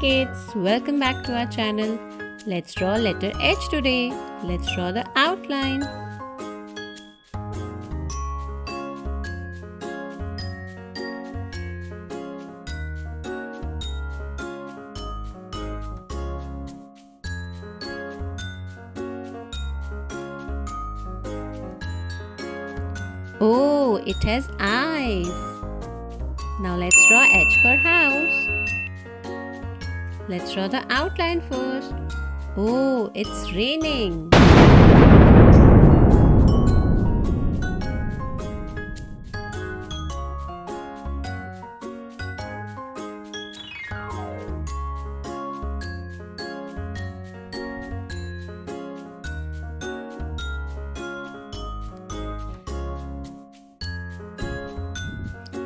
kids, welcome back to our channel. Let's draw letter H today. Let's draw the outline. Oh, it has eyes. Now let's draw H for house. Let's draw the outline first. Oh, it's raining.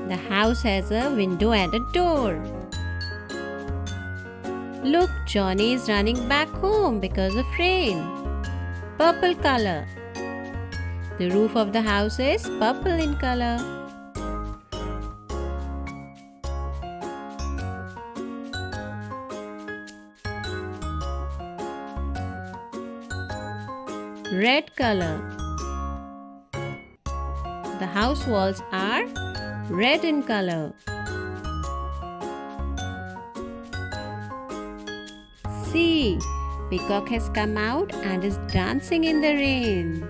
The house has a window and a door. Look, Johnny is running back home because of rain. Purple color. The roof of the house is purple in color. Red color. The house walls are red in color. See, peacock has come out and is dancing in the rain.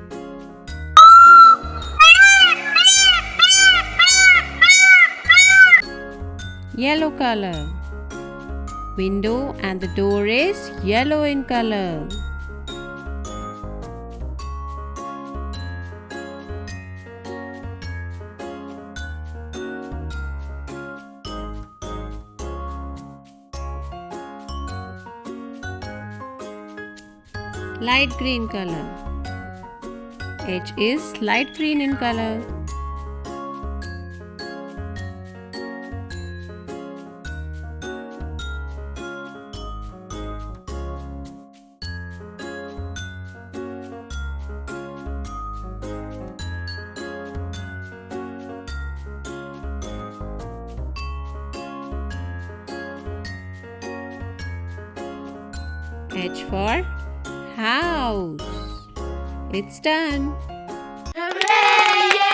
Yellow color. Window and the door is yellow in color. Light green color. H is light green in color. H for house. It's done. Hooray!